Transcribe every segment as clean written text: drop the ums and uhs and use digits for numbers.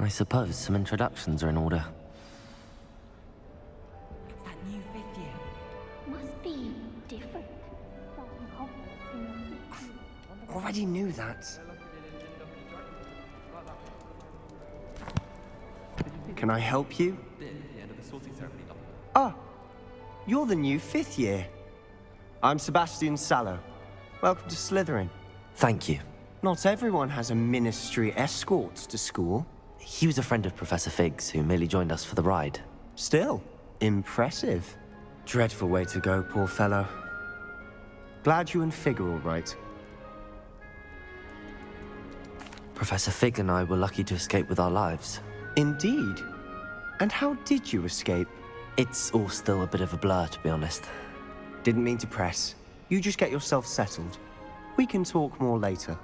I suppose some introductions are in order. It's that new 5th year. Must be different. Starting Hogwarts in the 5th year. Already knew that. Can I help you? The end of the sorting ceremony. Ah, you're the new 5th year. I'm Sebastian Sallow. Welcome to Slytherin. Thank you. Not everyone has a ministry escort to school. He was a friend of Professor Fig's who merely joined us for the ride. Still, impressive. Dreadful way to go, poor fellow. Glad you and Fig are all right. Professor Fig and I were lucky to escape with our lives. Indeed. And how did you escape? It's all still a bit of a blur, to be honest. Didn't mean to press. You just get yourself settled. We can talk more later.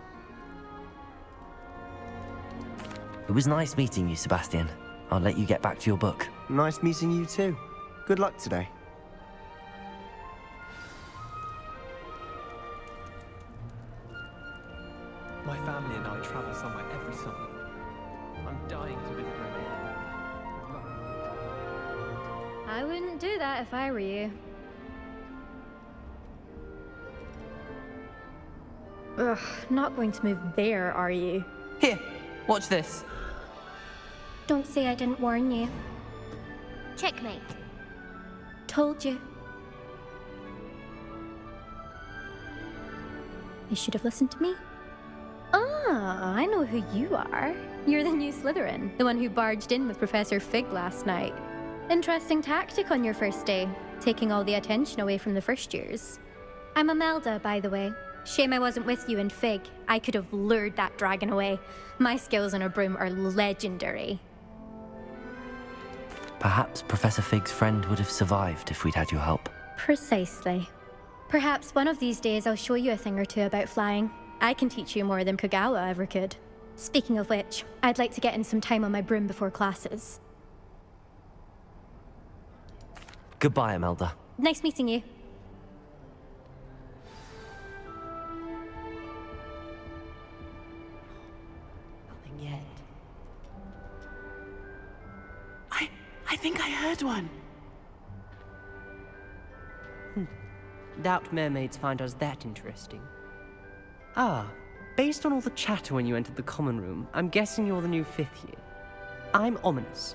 It was nice meeting you, Sebastian. I'll let you get back to your book. Nice meeting you too. Good luck today. My family and I travel somewhere every summer. I'm dying to visit Romania. I wouldn't do that if I were you. Ugh, not going to move there, are you? Here, watch this. Don't say I didn't warn you. Checkmate. Told you. You should have listened to me. Ah, I know who you are. You're the new Slytherin, the one who barged in with Professor Fig last night. Interesting tactic on your first day, taking all the attention away from the first years. I'm Imelda, by the way. Shame I wasn't with you in Fig. I could have lured that dragon away. My skills on a broom are legendary. Perhaps Professor Fig's friend would have survived if we'd had your help. Precisely. Perhaps one of these days I'll show you a thing or two about flying. I can teach you more than Kogawa ever could. Speaking of which, I'd like to get in some time on my broom before classes. Goodbye, Imelda. Nice meeting you. Nothing yet. I think I heard one. Doubt mermaids find us that interesting. Ah, based on all the chatter when you entered the common room, I'm guessing you're the new 5th year. I'm Ominous.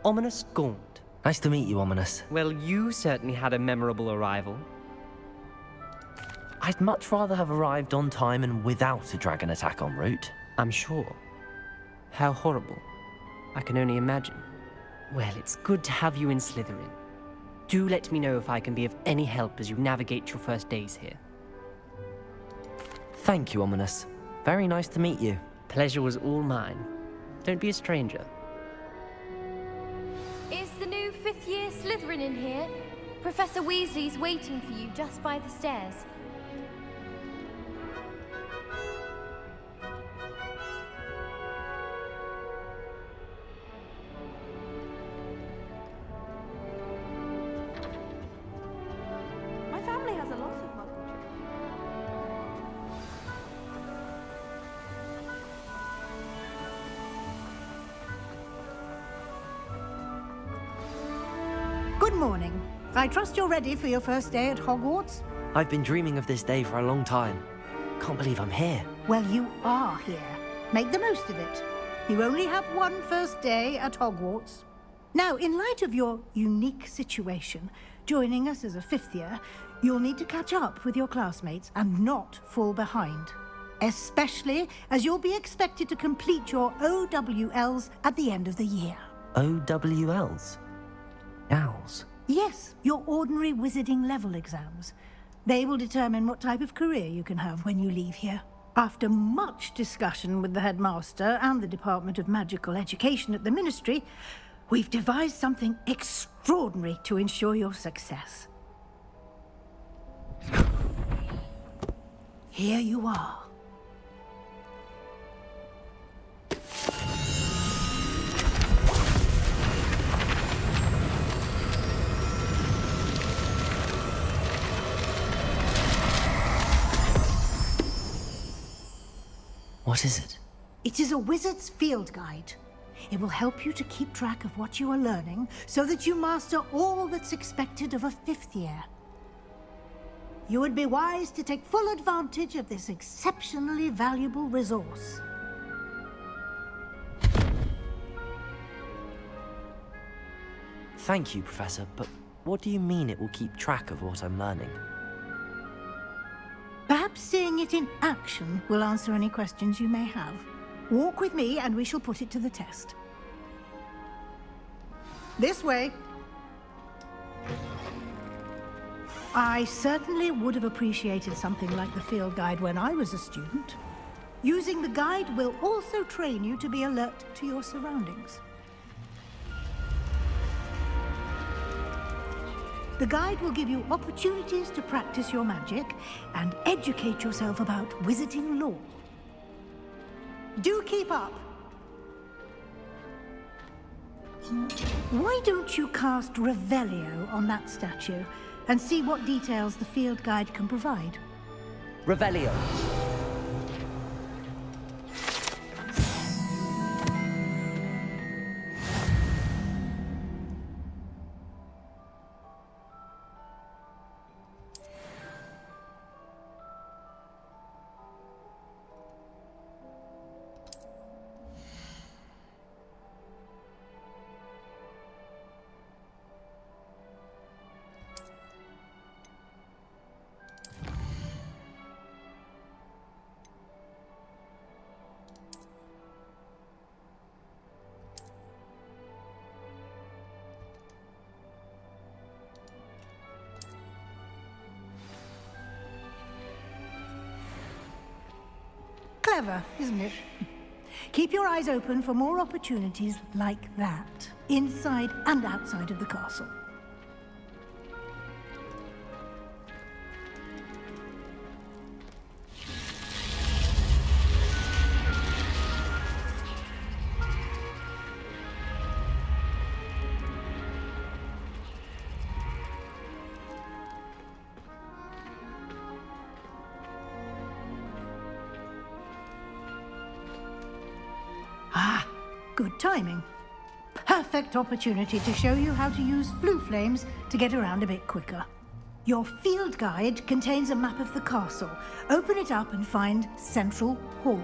Ominous Gaunt. Nice to meet you, Ominous. Well, you certainly had a memorable arrival. I'd much rather have arrived on time and without a dragon attack en route. I'm sure. How horrible. I can only imagine. Well, it's good to have you in Slytherin. Do let me know if I can be of any help as you navigate your first days here. Thank you, Ominous. Very nice to meet you. Pleasure was all mine. Don't be a stranger. Is the new 5th year Slytherin in here? Professor Weasley's waiting for you just by the stairs. My family has a lot of muggle children. Good morning. I trust you're ready for your first day at Hogwarts? I've been dreaming of this day for a long time. Can't believe I'm here. Well, you are here. Make the most of it. You only have one first day at Hogwarts. Now, in light of your unique situation, joining us as a 5th year, you'll need to catch up with your classmates and not fall behind. Especially as you'll be expected to complete your OWLs at the end of the year. OWLs? Owls? Yes, your ordinary wizarding level exams. They will determine what type of career you can have when you leave here. After much discussion with the headmaster and the Department of Magical Education at the Ministry, we've devised something extraordinary to ensure your success. Here you are. What is it? It is a wizard's field guide. It will help you to keep track of what you are learning so that you master all that's expected of a 5th year. You would be wise to take full advantage of this exceptionally valuable resource. Thank you, Professor, but what do you mean it will keep track of what I'm learning? Perhaps seeing it in action will answer any questions you may have. Walk with me and we shall put it to the test. This way. I certainly would have appreciated something like the field guide when I was a student. Using the guide will also train you to be alert to your surroundings. The guide will give you opportunities to practice your magic and educate yourself about wizarding lore. Do keep up! Why don't you cast Revelio on that statue and see what details the field guide can provide? Revelio! Clever, isn't it? Keep your eyes open for more opportunities like that, inside and outside of the castle. Ah, good timing. Perfect opportunity to show you how to use flue flames to get around a bit quicker. Your field guide contains a map of the castle. Open it up and find Central Hall.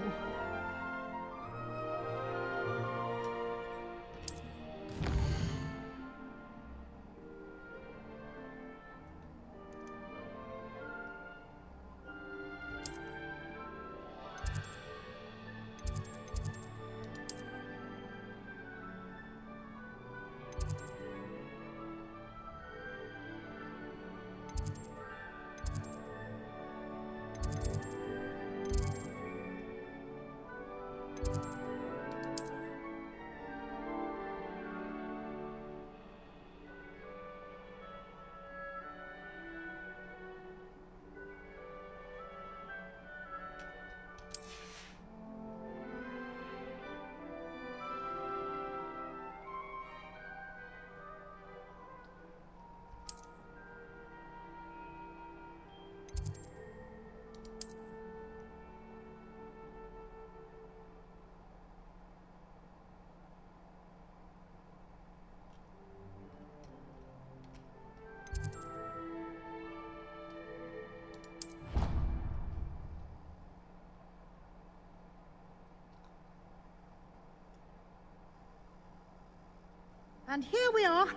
And here we are.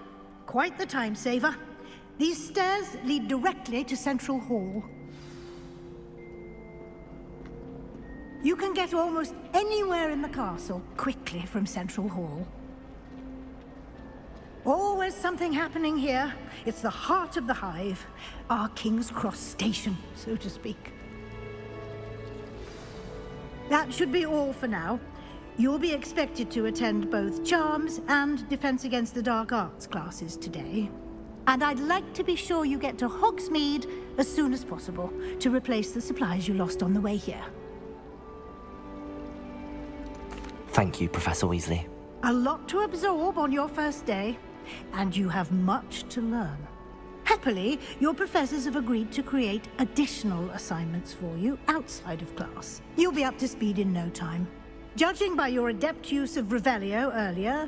Quite the time saver. These stairs lead directly to Central Hall. You can get almost anywhere in the castle quickly from Central Hall. Always something happening here. It's the heart of the hive. Our King's Cross station, so to speak. That should be all for now. You'll be expected to attend both Charms and Defense Against the Dark Arts classes today. And I'd like to be sure you get to Hogsmeade as soon as possible to replace the supplies you lost on the way here. Thank you, Professor Weasley. A lot to absorb on your first day, and you have much to learn. Happily, your professors have agreed to create additional assignments for you outside of class. You'll be up to speed in no time. Judging by your adept use of Revelio earlier,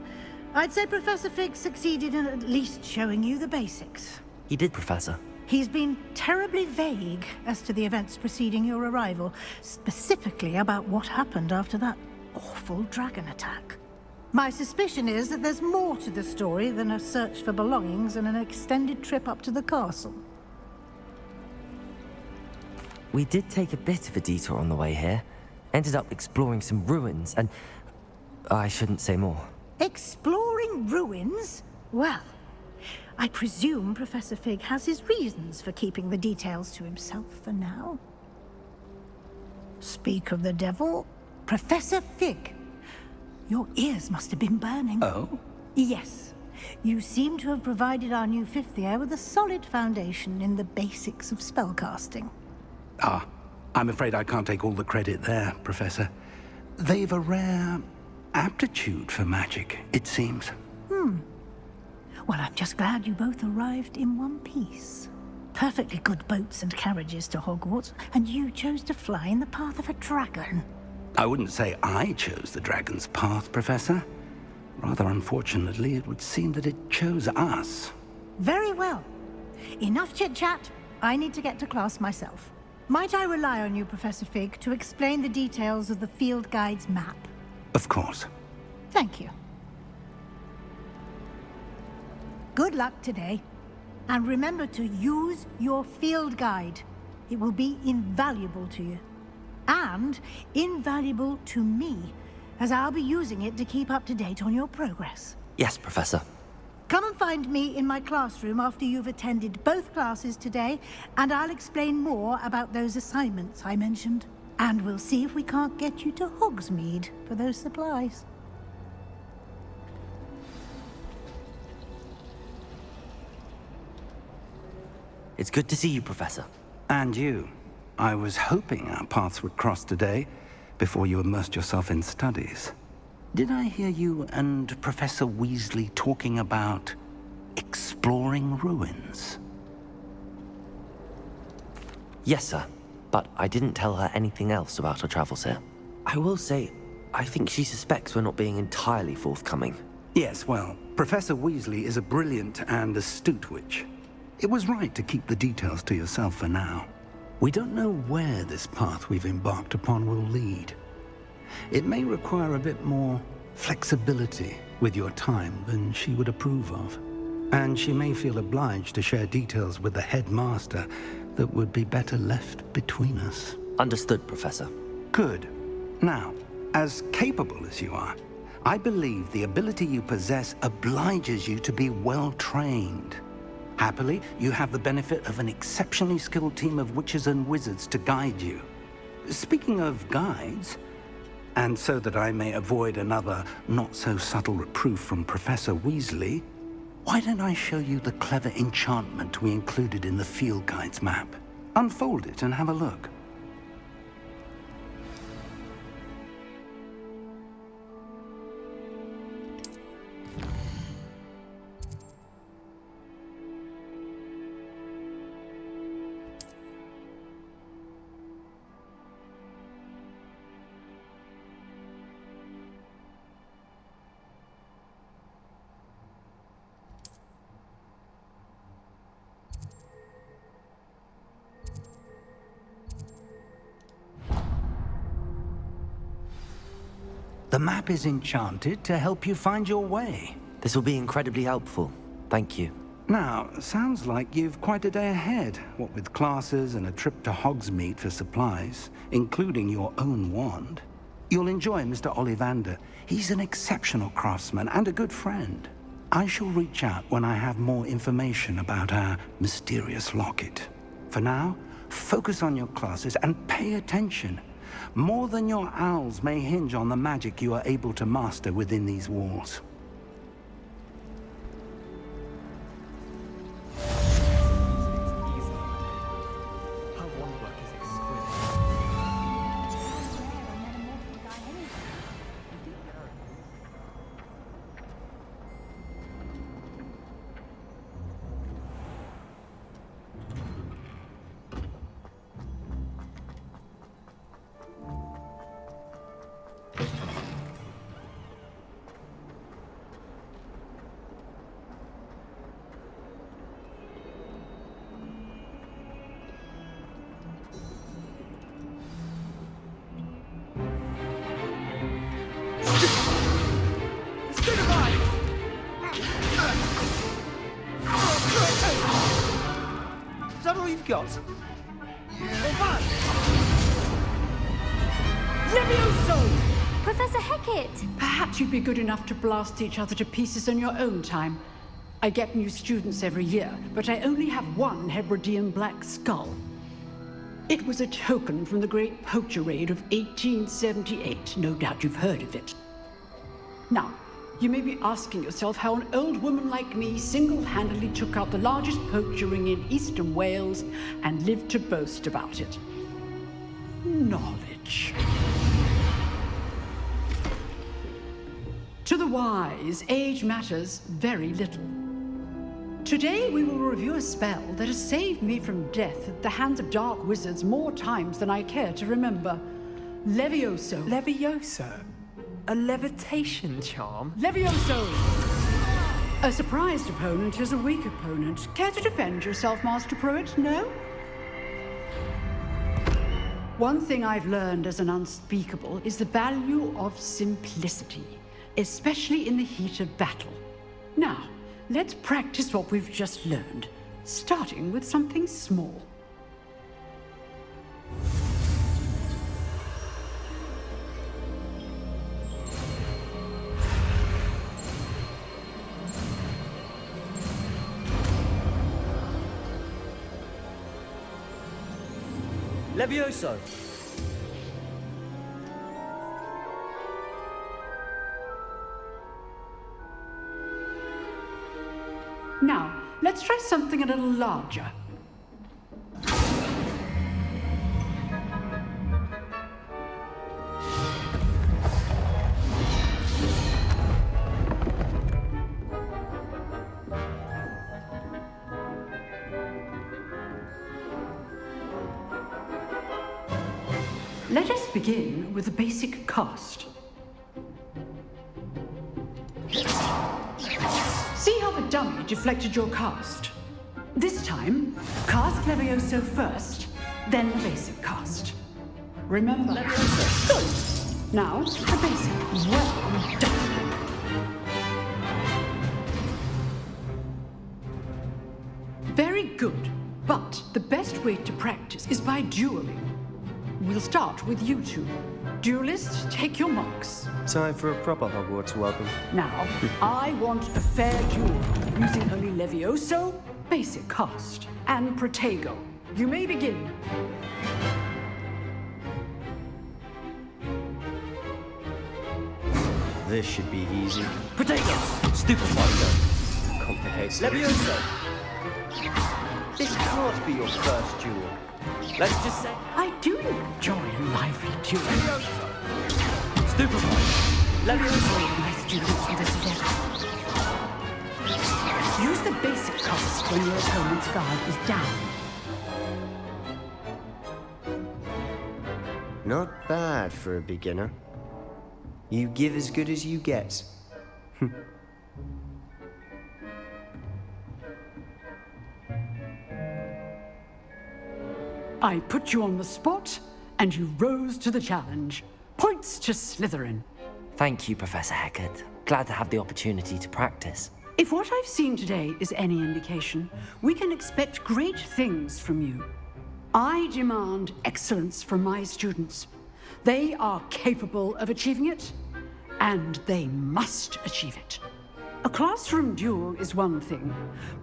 I'd say Professor Fig succeeded in at least showing you the basics. He did, Professor. He's been terribly vague as to the events preceding your arrival, specifically about what happened after that awful dragon attack. My suspicion is that there's more to the story than a search for belongings and an extended trip up to the castle. We did take a bit of a detour on the way here. Ended up exploring some ruins, and I shouldn't say more. Exploring ruins? Well, I presume Professor Fig has his reasons for keeping the details to himself for now. Speak of the devil, Professor Fig. Your ears must have been burning. Oh? Yes. You seem to have provided our new fifth year with a solid foundation in the basics of spellcasting. Ah, I'm afraid I can't take all the credit there, Professor. They've a rare aptitude for magic, it seems. Well, I'm just glad you both arrived in one piece. Perfectly good boats and carriages to Hogwarts, and you chose to fly in the path of a dragon. I wouldn't say I chose the dragon's path, Professor. Rather unfortunately, it would seem that it chose us. Very well. Enough chit-chat. I need to get to class myself. Might I rely on you, Professor Fig, to explain the details of the field guide's map? Of course. Thank you. Good luck today. And remember to use your field guide. It will be invaluable to you. And invaluable to me, as I'll be using it to keep up to date on your progress. Yes, Professor. Come and find me in my classroom after you've attended both classes today, and I'll explain more about those assignments I mentioned. And we'll see if we can't get you to Hogsmeade for those supplies. It's good to see you, Professor. And you. I was hoping our paths would cross today, before you immersed yourself in studies. Did I hear you and Professor Weasley talking about exploring ruins? Yes, sir. But I didn't tell her anything else about our travels here. I will say, I think she suspects we're not being entirely forthcoming. Yes, well, Professor Weasley is a brilliant and astute witch. It was right to keep the details to yourself for now. We don't know where this path we've embarked upon will lead. It may require a bit more flexibility with your time than she would approve of. And she may feel obliged to share details with the headmaster that would be better left between us. Understood, Professor. Good. Now, as capable as you are, I believe the ability you possess obliges you to be well trained. Happily, you have the benefit of an exceptionally skilled team of witches and wizards to guide you. Speaking of guides, and so that I may avoid another not-so-subtle reproof from Professor Weasley, why don't I show you the clever enchantment we included in the field guide's map? Unfold it and have a look. The map is enchanted to help you find your way. This will be incredibly helpful. Thank you. Now, sounds like you've quite a day ahead, what with classes and a trip to Hogsmeade for supplies, including your own wand. You'll enjoy Mr. Ollivander. He's an exceptional craftsman and a good friend. I shall reach out when I have more information about our mysterious locket. For now, focus on your classes and pay attention. More than your owls may hinge on the magic you are able to master within these walls. Her wand work is exquisite. got? Levioso! Professor Hecat! Perhaps you'd be good enough to blast each other to pieces in your own time. I get new students every year, but I only have one Hebridean black skull. It was a token from the Great Poacher Raid of 1878. No doubt you've heard of it. Now, you may be asking yourself how an old woman like me single-handedly took out the largest poacher ring in eastern Wales and lived to boast about it. Knowledge. To the wise, age matters very little. Today we will review a spell that has saved me from death at the hands of dark wizards more times than I care to remember. Levioso. Levioso? A levitation charm? Levioso! A surprised opponent is a weak opponent. Care to defend yourself, Master Pruitt? No? One thing I've learned as an unspeakable is the value of simplicity, especially in the heat of battle. Now, let's practice what we've just learned, starting with something small. Levioso! Now, let's try something a little larger. Let us begin with a basic cast. See how the dummy deflected your cast? This time, cast Levioso first, then the basic cast. Remember, Levioso. Good. Now, the basic. Well done. Very good, but the best way to practice is by dueling. We'll start with you two. Duelists, take your marks. Time for a proper Hogwarts welcome. Now, I want a fair duel, using only Levioso, basic cast, and Protego. You may begin. This should be easy. Protego! Stupefier! Complicates Levioso! This can't be your first duel. Let's just say... I do enjoy a lively duel. Levioso! Stupefier! Levioso! My students for this event. Use the basic cast when your opponent's guard is down. Not bad for a beginner. You give as good as you get. I put you on the spot, and you rose to the challenge. Points to Slytherin. Thank you, Professor Hecat. Glad to have the opportunity to practice. If what I've seen today is any indication, we can expect great things from you. I demand excellence from my students. They are capable of achieving it, and they must achieve it. A classroom duel is one thing,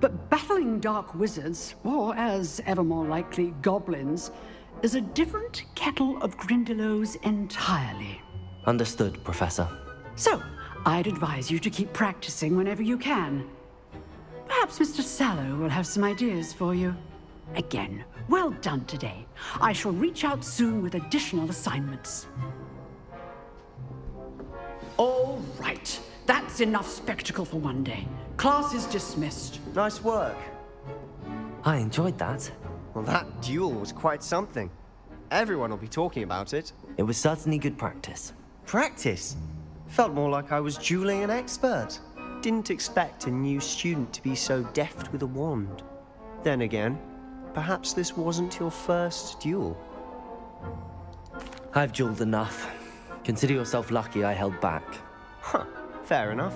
but battling dark wizards, or as ever more likely, goblins, is a different kettle of Grindylows entirely. Understood, Professor. So, I'd advise you to keep practicing whenever you can. Perhaps Mr. Sallow will have some ideas for you. Again, well done today. I shall reach out soon with additional assignments. All right. That's enough spectacle for one day. Class is dismissed. Nice work. I enjoyed that. Well, that duel was quite something. Everyone will be talking about it. It was certainly good practice. Practice? Felt more like I was dueling an expert. Didn't expect a new student to be so deft with a wand. Then again, perhaps this wasn't your first duel. I've dueled enough. Consider yourself lucky I held back. Huh, fair enough.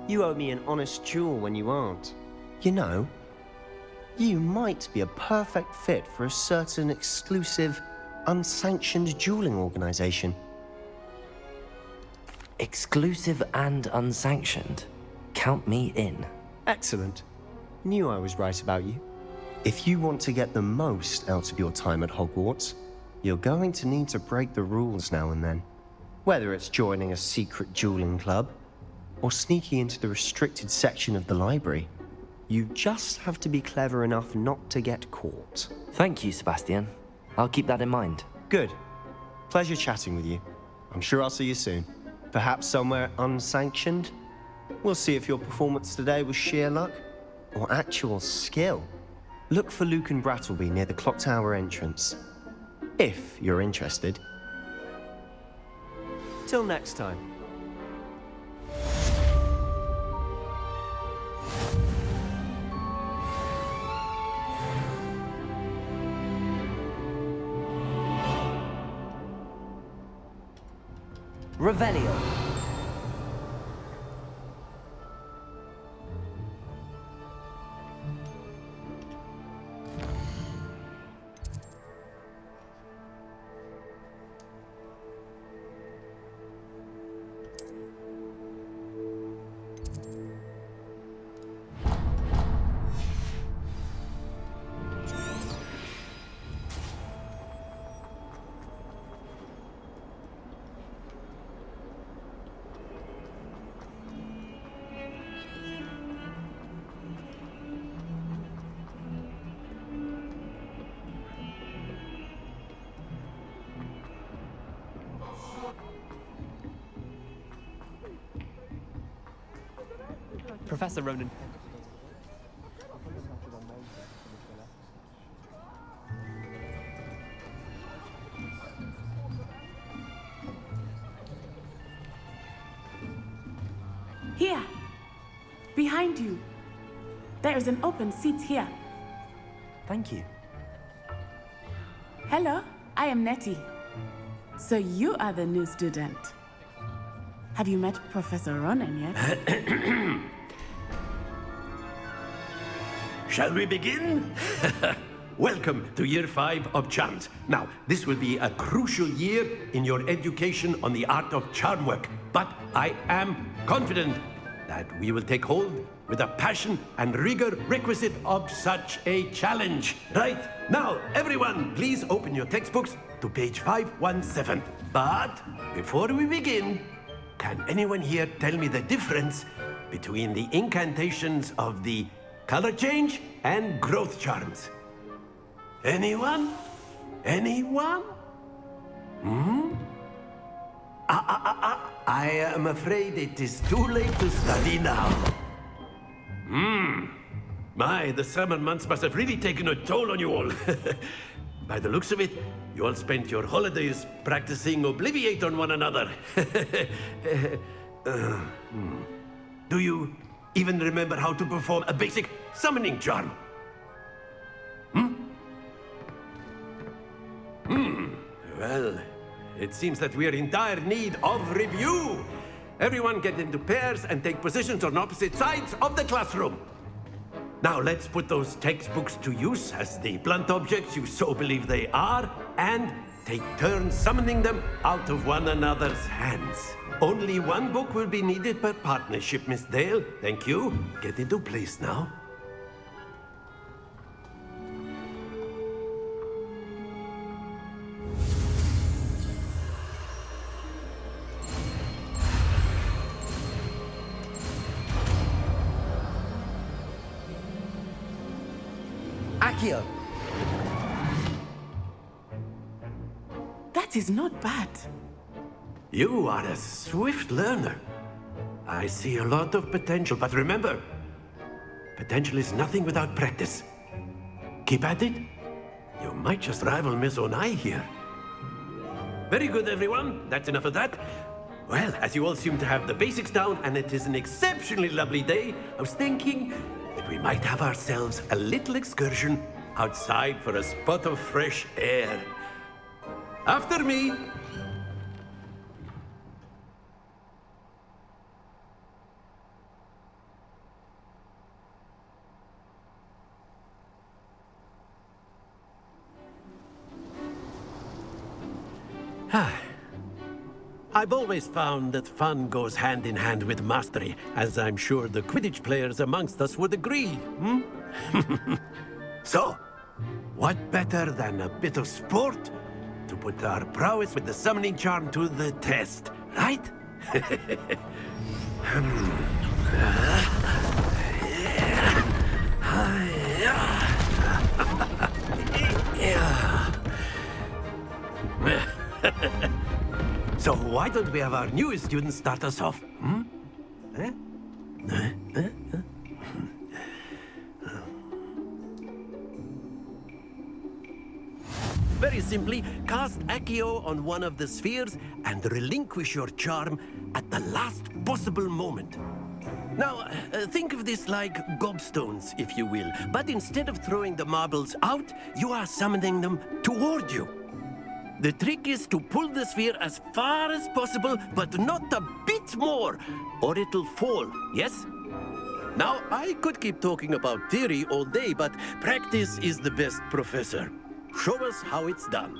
You owe me an honest duel when you aren't. You know, You might be a perfect fit for a certain exclusive, unsanctioned dueling organization. Exclusive and unsanctioned. Count me in. Excellent. Knew I was right about you. If you want to get the most out of your time at Hogwarts, you're going to need to break the rules now and then. Whether it's joining a secret dueling club, or sneaking into the restricted section of the library, you just have to be clever enough not to get caught. Thank you, Sebastian. I'll keep that in mind. Good. Pleasure chatting with you. I'm sure I'll see you soon. Perhaps somewhere unsanctioned? We'll see if your performance today was sheer luck or actual skill. Look for Luke and Brattleby near the clock tower entrance, if you're interested. Till next time. Revelio. Professor Ronan. Here, behind you. There is an open seat here. Thank you. Hello, I am Nettie. So you are the new student. Have you met Professor Ronan yet? Shall we begin? Welcome to Year 5 of Charms. Now, this will be a crucial year in your education on the art of charm work, but I am confident that we will take hold with the passion and rigor requisite of such a challenge. Right, now, everyone, please open your textbooks to page 517. But before we begin, can anyone here tell me the difference between the incantations of the color change and growth charms? Anyone? Anyone? I am afraid it is too late to study now. My, the summer months must have really taken a toll on you all. By the looks of it, you all spent your holidays practicing Obliviate on one another. Do you even remember how to perform a basic summoning charm? Well, it seems that we are in dire need of review. Everyone get into pairs and take positions on opposite sides of the classroom. Now let's put those textbooks to use as the blunt objects you so believe they are, and take turns summoning them out of one another's hands. Only one book will be needed per partnership, Miss Dale. Thank you. Get into place now. Accio. That is not bad. You are a swift learner. I see a lot of potential, but remember, potential is nothing without practice. Keep at it. You might just rival Miss Onai here. Very good, everyone. That's enough of that. Well, as you all seem to have the basics down, and it is an exceptionally lovely day, I was thinking that we might have ourselves a little excursion outside for a spot of fresh air. After me. I've always found that fun goes hand in hand with mastery, as I'm sure the Quidditch players amongst us would agree, hmm? So, what better than a bit of sport to put our prowess with the summoning charm to the test, right? So why don't we have our newest student start us off? Hmm? Very simply, cast Accio on one of the spheres and relinquish your charm at the last possible moment. Now, think of this like gobstones, if you will, but instead of throwing the marbles out, you are summoning them toward you. The trick is to pull the sphere as far as possible, but not a bit more, or it'll fall, yes? Now, I could keep talking about theory all day, but practice is the best professor. Show us how it's done.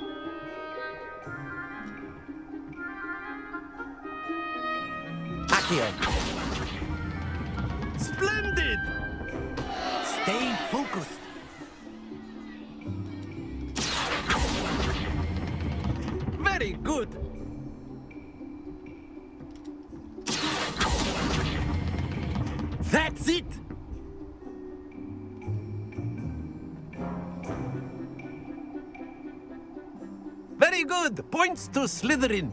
Accio. Splendid! Stay focused. Very good. That's it! Very good! Points to Slytherin.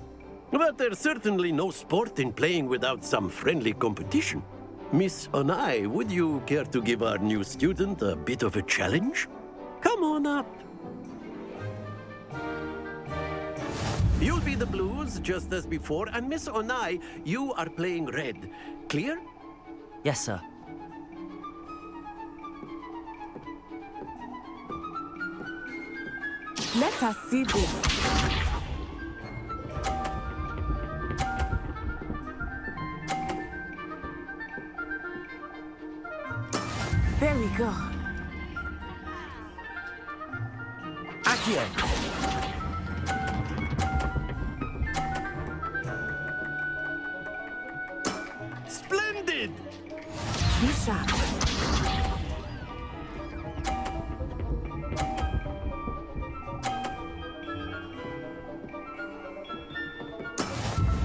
But there's certainly no sport in playing without some friendly competition. Miss Onai, would you care to give our new student a bit of a challenge? Come on up. You'll be the blues, just as before, and Miss Onai, you are playing red. Clear? Yes, sir. Let us see this. There we go. Accio. Splendid! Be sharp.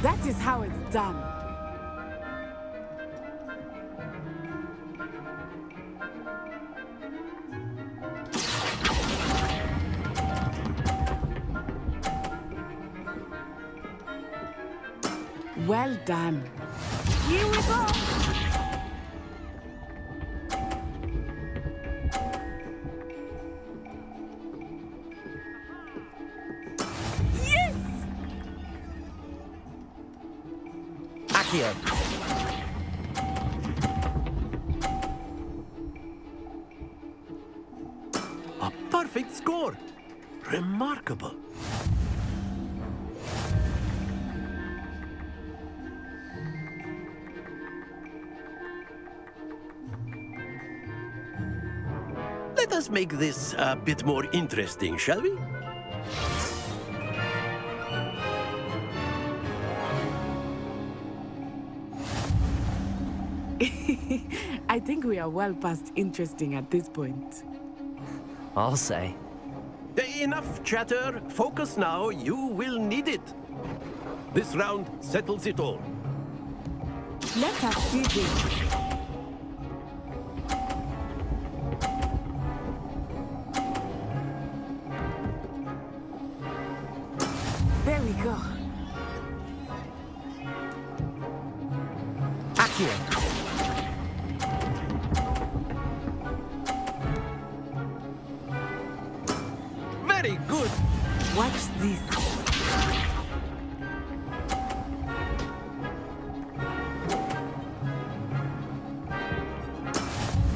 That is how it's done. Well done. Here we go. Yes! Accio. A perfect score. Remarkable. Let us make this a bit more interesting, shall we? I think we are well past interesting at this point. I'll say. Enough chatter. Focus now. You will need it. This round settles it all. Let us see this. There we go. Accio. Very good. Watch this.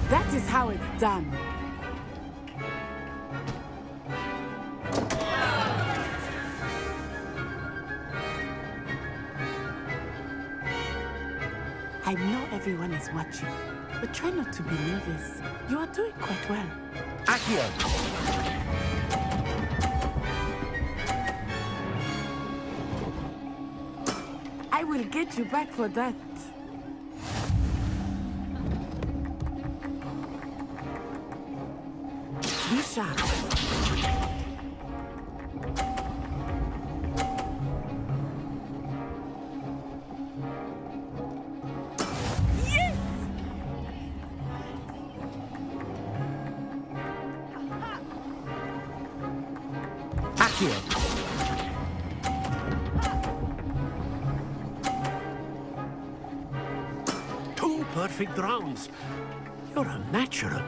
That is how it's done. I know everyone is watching, but try not to be nervous. You are doing quite well. Accio. I will get you back for that. Be sharp. Two perfect rounds. You're a natural.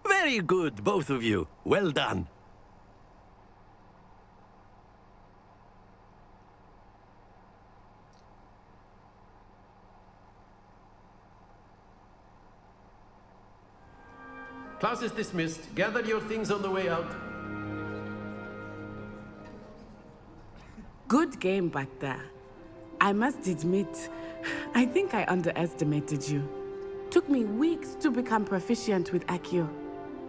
Very good, both of you. Well done. Class is dismissed. Gather your things on the way out. Good game back there. I must admit, I think I underestimated you. Took me weeks to become proficient with Accio.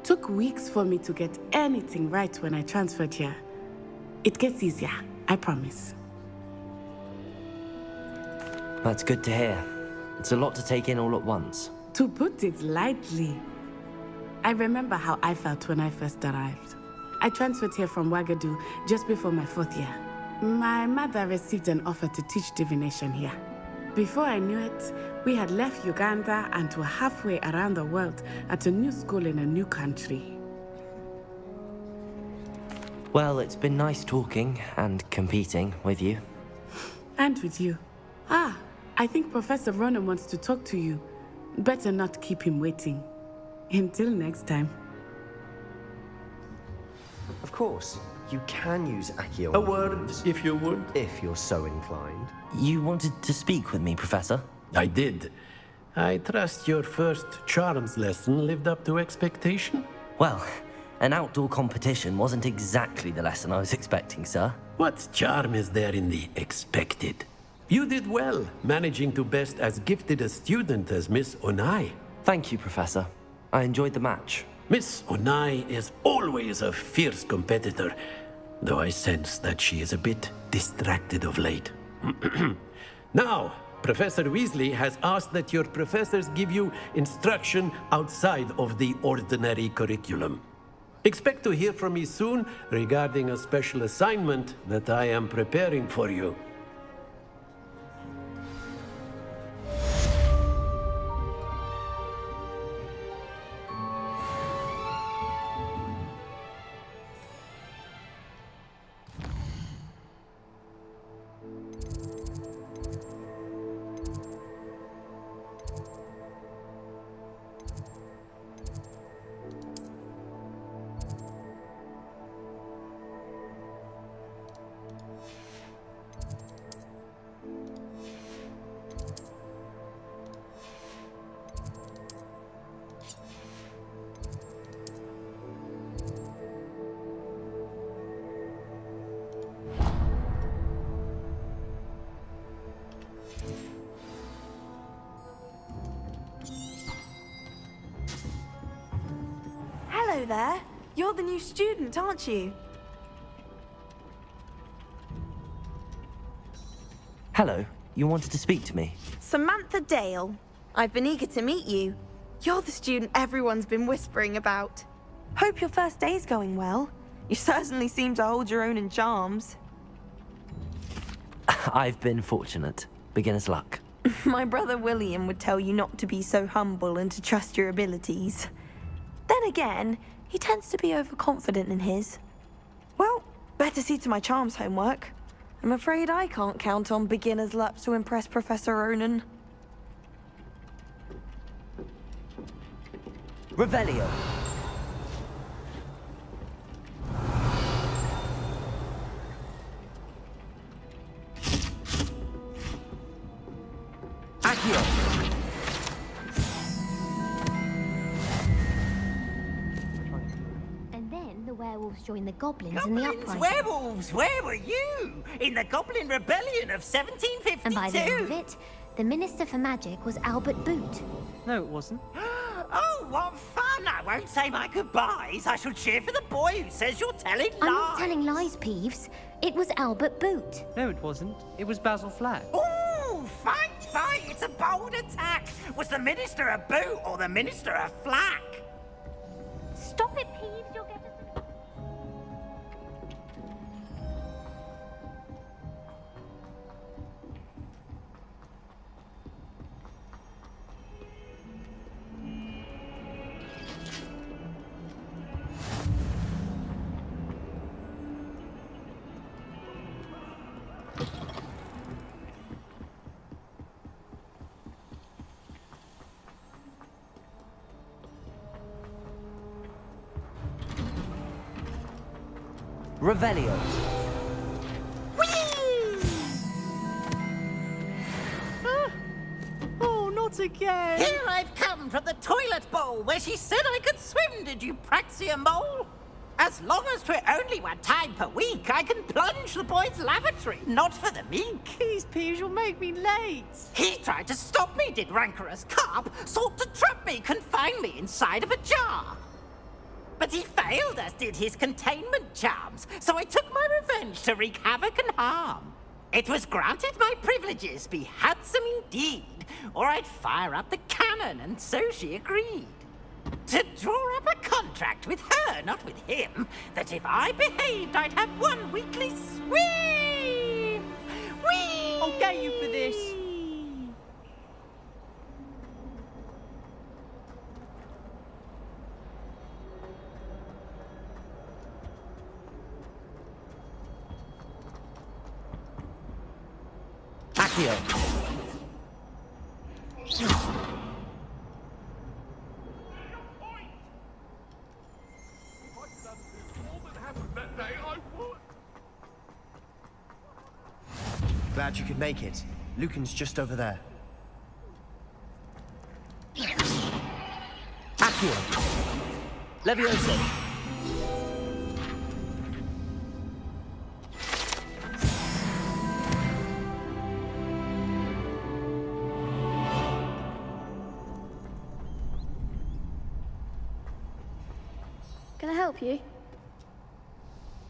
Took weeks for me to get anything right when I transferred here. It gets easier, I promise. That's good to hear. It's a lot to take in all at once. To put it lightly, I remember how I felt when I first arrived. I transferred here from Ouagadougou just before my 4th year. My mother received an offer to teach divination here. Before I knew it, we had left Uganda and were halfway around the world at a new school in a new country. Well, it's been nice talking and competing with you. And with you. I think Professor Ronan wants to talk to you. Better not keep him waiting. Until next time. Of course, you can use Accio. A word, if you would. If you're so inclined. You wanted to speak with me, Professor? I did. I trust your first charms lesson lived up to expectation? Well, an outdoor competition wasn't exactly the lesson I was expecting, sir. What charm is there in the expected? You did well, managing to best as gifted a student as Miss Onai. Thank you, Professor. I enjoyed the match. Miss Onai is always a fierce competitor, though I sense that she is a bit distracted of late. Now, Professor Weasley has asked that your professors give you instruction outside of the ordinary curriculum. Expect to hear from me soon regarding a special assignment that I am preparing for you. Hello there. You're the new student, aren't you? Hello, you wanted to speak to me? Samantha Dale. I've been eager to meet you. You're the student everyone's been whispering about. Hope your first day's going well. You certainly seem to hold your own in charms. I've been fortunate. Beginner's luck. My brother William would tell you not to be so humble and to trust your abilities. Then again, he tends to be overconfident in his. Well, better see to my charms homework. I'm afraid I can't count on beginner's luck to impress Professor Ronan. Revelio. Accio. And then the werewolves joined the goblins in the uprising. Werewolves, where were you? In the Goblin Rebellion of 1752? And by the end of it, the Minister for Magic was Albert Boot. No, it wasn't. Oh, what fun! I won't say my goodbyes. I shall cheer for the boy who says you're telling lies. I'm not telling lies, Peeves. It was Albert Boot. No, it wasn't. It was Basil Flack. Ooh, fight! It's a bold attack. Was the minister a boot or the minister a flack? Stop it, Peeves. You'll get us... Revelio. Oh, not again! Here I've come from the toilet bowl where she said I could swim, did you praxia mole? As long as 'twere only 1 time per week, I can plunge the boy's lavatory, not for the meek. Please, Peeves, you'll make me late. He tried to stop me, did rancorous carp, sought to trap me, confine me inside of a jar. But he failed, as did his containment charms, so I took my revenge to wreak havoc and harm. It was granted my privileges be handsome indeed, or I'd fire up the cannon, and so she agreed. To draw up a contract with her, not with him, that if I behaved, I'd have 1 weekly swim! Whee! I'll get you for this. Accio. Glad you could make it. Lucan's just over there. Accio. Levioso. Can I help you?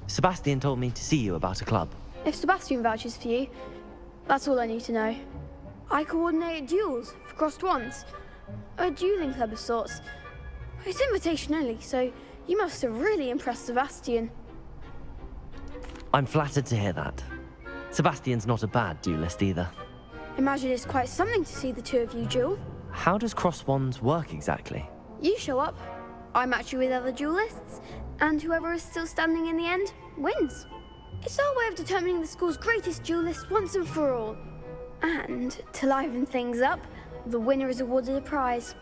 Sebastian told me to see you about a club. If Sebastian vouches for you, that's all I need to know. I coordinate duels for crossed wands. A dueling club of sorts. It's invitation only, so you must have really impressed Sebastian. I'm flattered to hear that. Sebastian's not a bad duelist either. Imagine it's quite something to see the 2 of you duel. How does cross wands work exactly? You show up, I match you with other duelists, and whoever is still standing in the end wins. It's our way of determining the school's greatest duelist once and for all. And to liven things up, the winner is awarded a prize.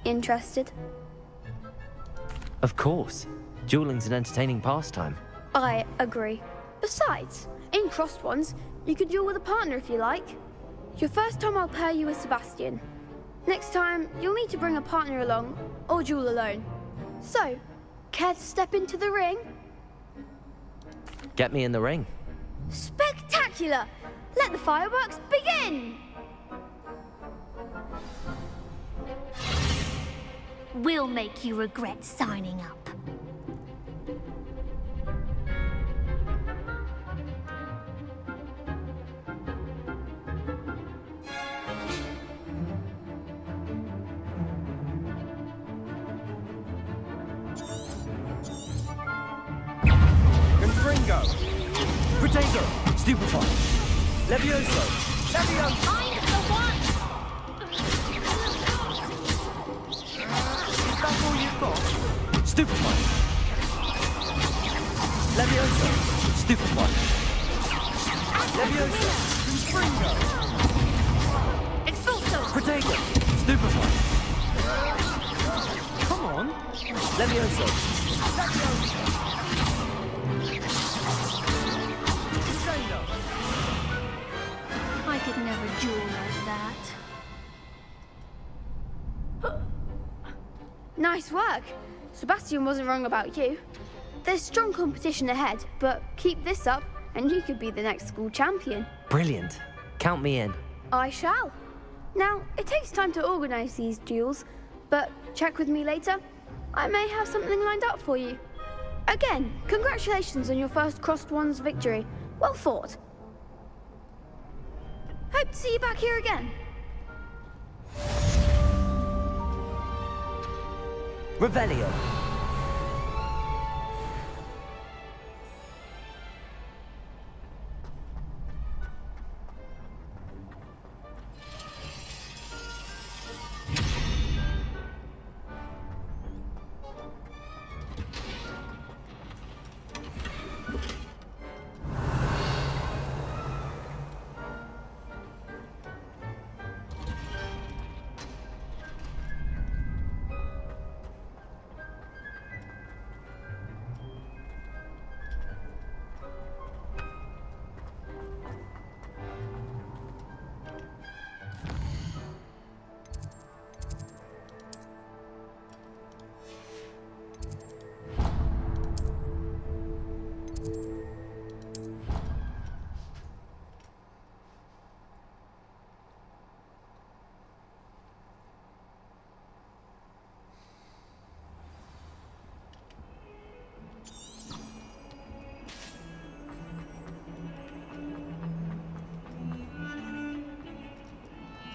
Interested? Of course. Dueling's an entertaining pastime. I agree. Besides, in crossed ones, you could duel with a partner if you like. Your first time I'll pair you with Sebastian. Next time, you'll need to bring a partner along, or duel alone. So, care to step into the ring? Get me in the ring. Spectacular! Let the fireworks begin! We'll make you regret signing up. Confringo! Potato! Stupefy! Levioso! Levioso! I'm the one! Is that all you've got? Stupefy! Levioso! Stupefy! Levioso! Confringo! Expulso! Potato! Stupefy! Come on! Levioso! I could never duel like that. Nice work. Sebastian wasn't wrong about you. There's strong competition ahead, but keep this up and you could be the next school champion. Brilliant. Count me in. I shall. Now, it takes time to organise these duels, but check with me later. I may have something lined up for you. Again, congratulations on your first Crossed Wands victory. Well fought. Hope to see you back here again. Revelio.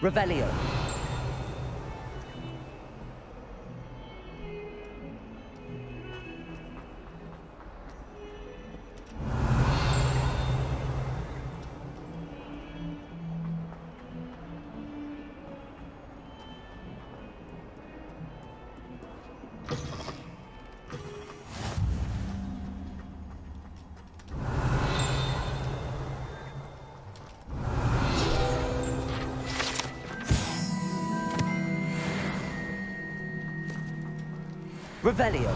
Revelio. Revelio.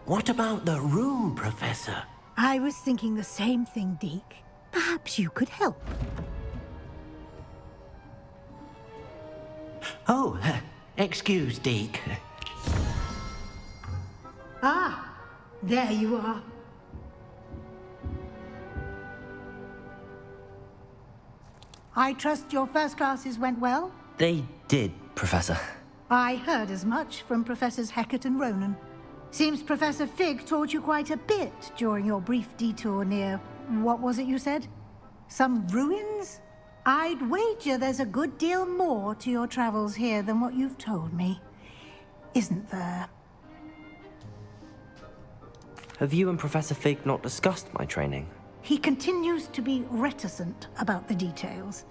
What about the room, Professor? I was thinking the same thing, Deke. Perhaps you could help. Oh, excuse, Deke. Ah, there you are. I trust your first classes went well? They did, Professor. I heard as much from Professors Hecat and Ronan. Seems Professor Fig taught you quite a bit during your brief detour near... what was it you said? Some ruins? I'd wager there's a good deal more to your travels here than what you've told me. Isn't there? Have you and Professor Fig not discussed my training? He continues to be reticent about the details,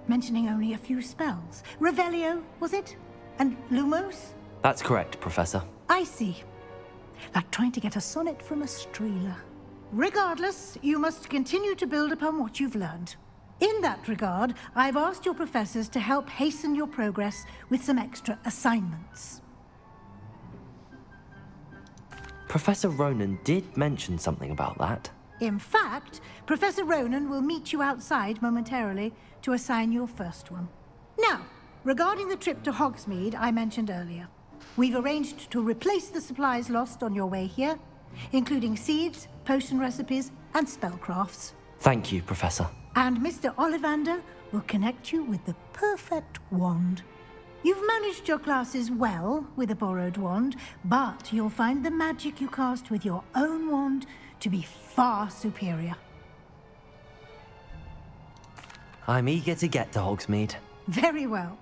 mentioning only a few spells. Revelio, was it? And Lumos? That's correct, Professor. I see. Like trying to get a sonnet from a streeler. Regardless, you must continue to build upon what you've learned. In that regard, I've asked your professors to help hasten your progress with some extra assignments. Professor Ronan did mention something about that. In fact, Professor Ronan will meet you outside momentarily to assign your first one. Now, regarding the trip to Hogsmeade I mentioned earlier, we've arranged to replace the supplies lost on your way here, including seeds, potion recipes, and spellcrafts. Thank you, Professor. And Mr. Ollivander will connect you with the perfect wand. You've managed your classes well with a borrowed wand, but you'll find the magic you cast with your own wand to be far superior. I'm eager to get to Hogsmeade. Very well.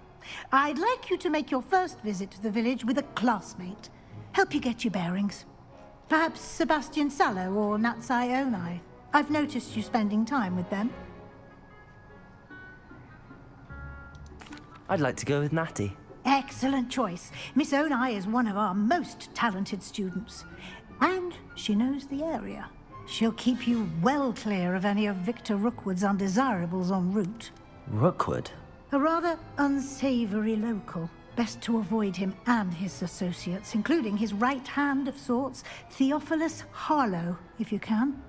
I'd like you to make your first visit to the village with a classmate. Help you get your bearings. Perhaps Sebastian Sallow or Natsai Onai. I've noticed you spending time with them. I'd like to go with Natty. Excellent choice. Miss Onai is one of our most talented students. And she knows the area. She'll keep you well clear of any of Victor Rookwood's undesirables en route. Rookwood? A rather unsavory local. Best to avoid him and his associates, including his right hand of sorts, Theophilus Harlow, if you can.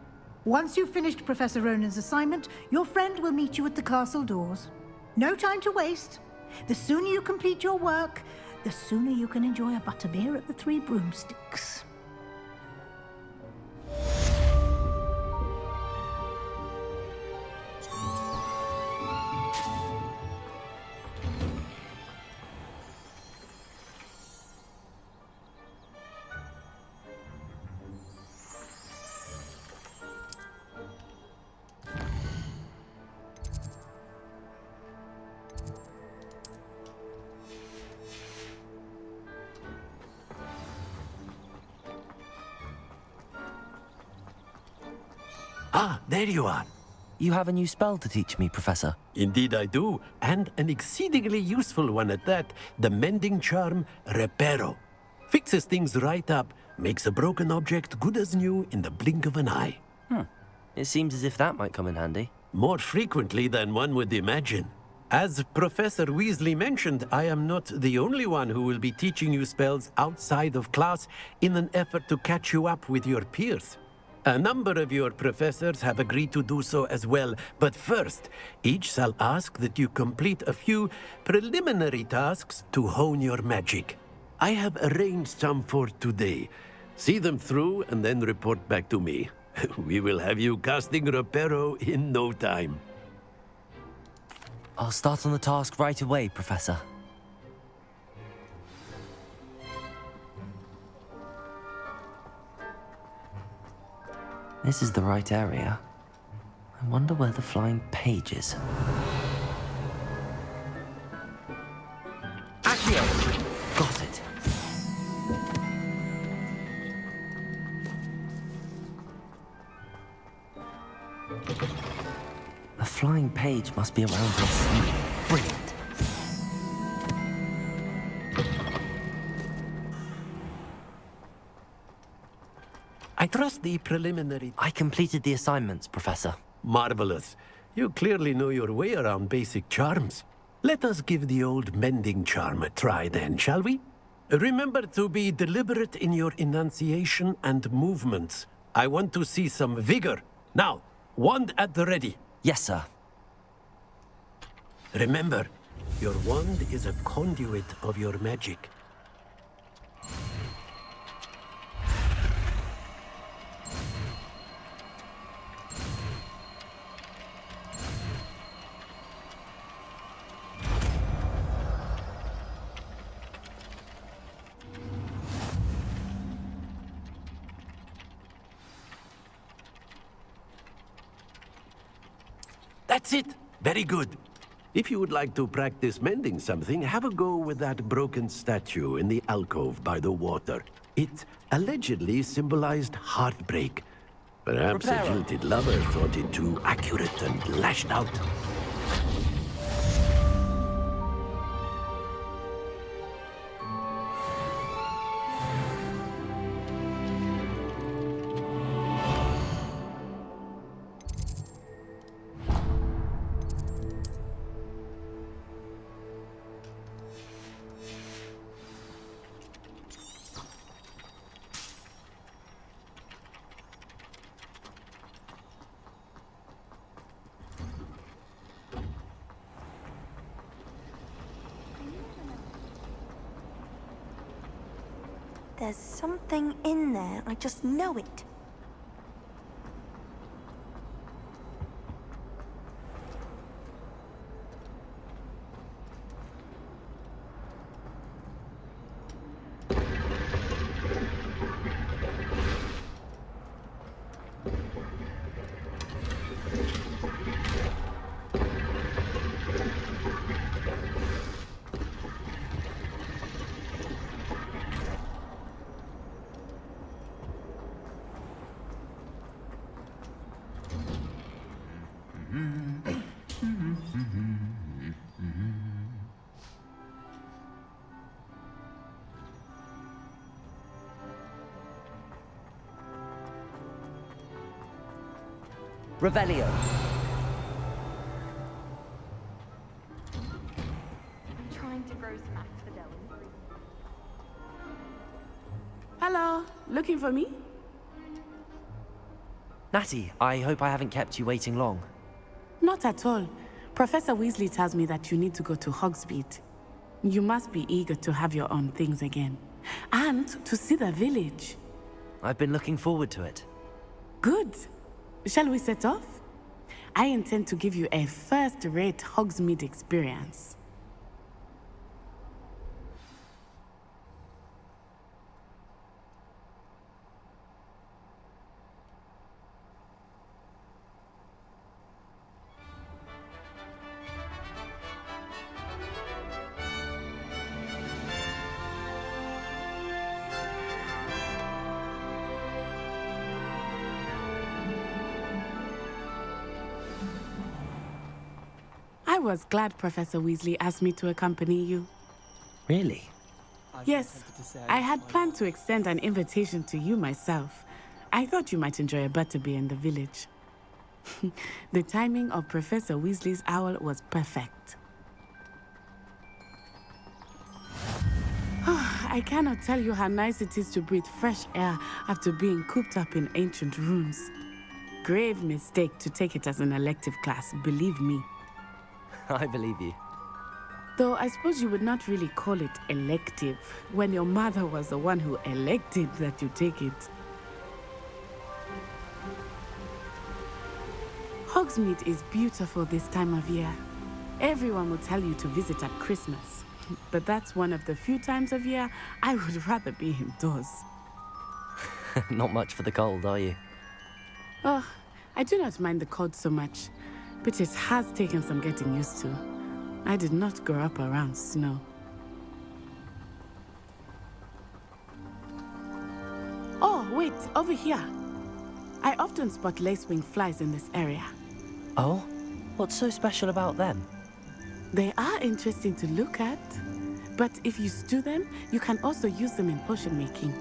Once you've finished Professor Ronan's assignment, your friend will meet you at the castle doors. No time to waste. The sooner you complete your work, the sooner you can enjoy a butterbeer at the Three Broomsticks. Ah, there you are. You have a new spell to teach me, Professor. Indeed I do, and an exceedingly useful one at that. The mending charm, Reparo. Fixes things right up, makes a broken object good as new in the blink of an eye. It seems as if that might come in handy. More frequently than one would imagine. As Professor Weasley mentioned, I am not the only one who will be teaching you spells outside of class in an effort to catch you up with your peers. A number of your professors have agreed to do so as well, but first, each shall ask that you complete a few preliminary tasks to hone your magic. I have arranged some for today. See them through and then report back to me. We will have you casting Reparo in no time. I'll start on the task right away, Professor. This is the right area. I wonder where the flying page is. Accio! Got it. A flying page must be around here somewhere. Brilliant. I trust the preliminary... I completed the assignments, Professor. Marvelous. You clearly know your way around basic charms. Let us give the old mending charm a try then, shall we? Remember to be deliberate in your enunciation and movements. I want to see some vigor. Now, wand at the ready. Yes, sir. Remember, your wand is a conduit of your magic. That's it! Very good. If you would like to practice mending something, have a go with that broken statue in the alcove by the water. It allegedly symbolized heartbreak. Perhaps a jilted lover thought it too accurate and lashed out. There's something in there, I just know it. Revelio. I'm trying to grow some asphodel Hello, looking for me? Natty, I hope I haven't kept you waiting long. Not at all. Professor Weasley tells me that you need to go to Hogsmeade. You must be eager to have your own things again. And to see the village. I've been looking forward to it. Good. Shall we set off? I intend to give you a first-rate Hogsmeade experience. I was glad Professor Weasley asked me to accompany you. Really? Yes, I had planned to extend an invitation to you myself. I thought you might enjoy a butterbeer in the village. The timing of Professor Weasley's owl was perfect. I cannot tell you how nice it is to breathe fresh air after being cooped up in ancient ruins. Grave mistake to take it as an elective class, believe me. I believe you. Though I suppose you would not really call it elective when your mother was the one who elected that you take it. Hogsmeade is beautiful this time of year. Everyone will tell you to visit at Christmas. But that's one of the few times of year I would rather be indoors. Not much for the cold, are you? Oh, I do not mind the cold so much, but it has taken some getting used to. I did not grow up around snow. Oh, wait, over here. I often spot lacewing flies in this area. Oh? What's so special about them? They are interesting to look at, but if you stew them, you can also use them in potion making.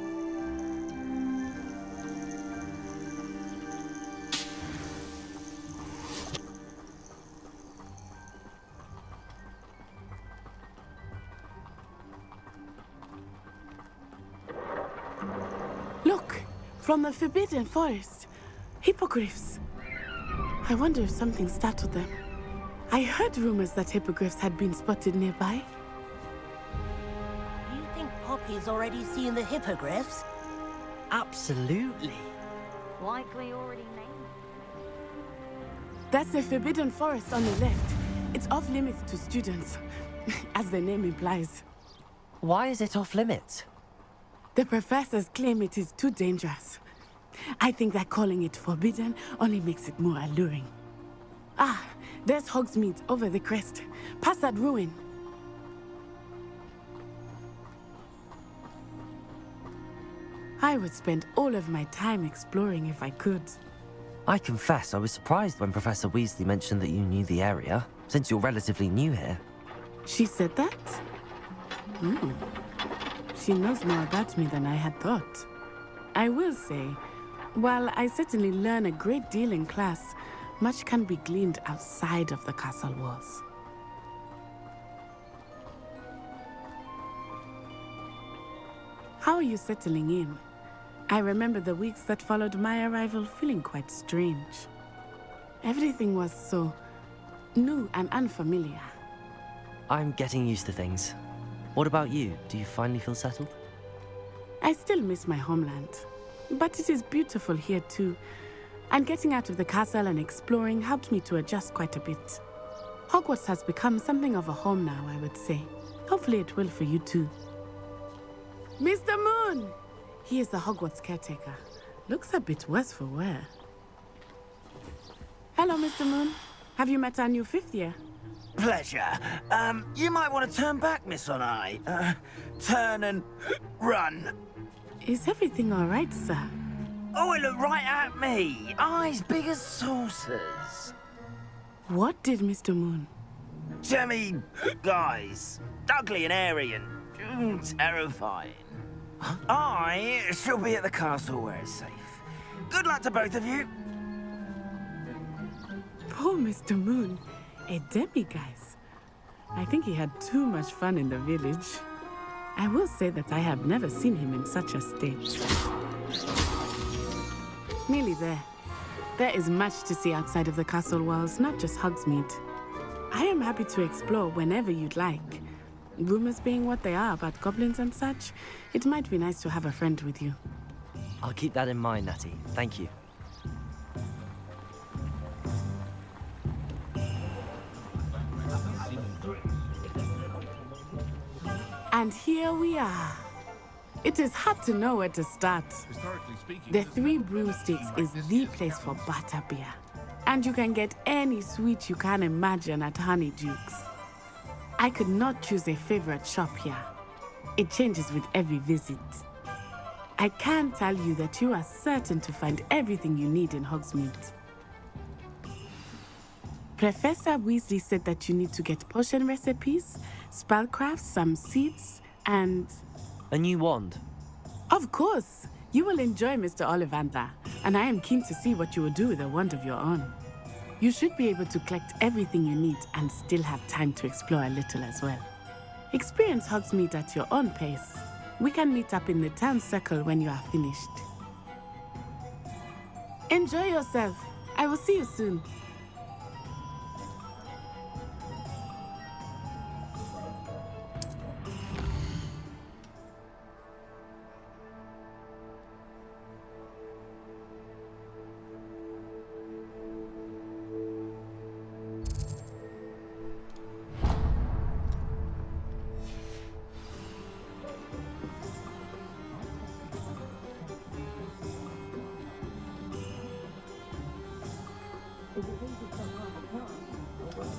Look, from the Forbidden Forest, hippogriffs. I wonder if something startled them. I heard rumors that hippogriffs had been spotted nearby. Do you think Poppy's already seen the hippogriffs? Absolutely. Likely already named. That's the Forbidden Forest on the left. It's off limits to students, as the name implies. Why is it off limits? The professors claim it is too dangerous. I think that calling it forbidden only makes it more alluring. Ah, there's Hogsmeade over the crest, past that ruin. I would spend all of my time exploring if I could. I confess I was surprised when Professor Weasley mentioned that you knew the area, since you're relatively new here. She said that? She knows more about me than I had thought. I will say, while I certainly learn a great deal in class, much can be gleaned outside of the castle walls. How are you settling in? I remember the weeks that followed my arrival feeling quite strange. Everything was so new and unfamiliar. I'm getting used to things. What about you? Do you finally feel settled? I still miss my homeland, but it is beautiful here too. And getting out of the castle and exploring helped me to adjust quite a bit. Hogwarts has become something of a home now, I would say. Hopefully it will for you too. Mr. Moon! He is the Hogwarts caretaker. Looks a bit worse for wear. Hello, Mr. Moon. Have you met our new fifth year? Pleasure. You might want to turn back, Miss On-Eye. Turn and run. Is everything all right, sir? Oh, it looked right at me. Eyes big as saucers. What did Mr. Moon? Jemmy, guys. Ugly and airy and terrifying. I shall be at the castle where it's safe. Good luck to both of you. Poor Mr. Moon. A demiguise. I think he had too much fun in the village. I will say that I have never seen him in such a state. Nearly there. There is much to see outside of the castle walls, not just Hogsmeade. I am happy to explore whenever you'd like. Rumors being what they are about goblins and such, it might be nice to have a friend with you. I'll keep that in mind, Natty. Thank you. And here we are. It is hard to know where to start. The Three Broomsticks is the place for butterbeer. And you can get any sweet you can imagine at Honeyduke's. I could not choose a favorite shop here. It changes with every visit. I can tell you that you are certain to find everything you need in Hogsmeade. Professor Weasley said that you need to get potion recipes, spellcrafts, some seeds, and... A new wand? Of course! You will enjoy Mr. Ollivander, and I am keen to see what you will do with a wand of your own. You should be able to collect everything you need and still have time to explore a little as well. Experience Hogsmeade at your own pace. We can meet up in the town circle when you are finished. Enjoy yourself. I will see you soon.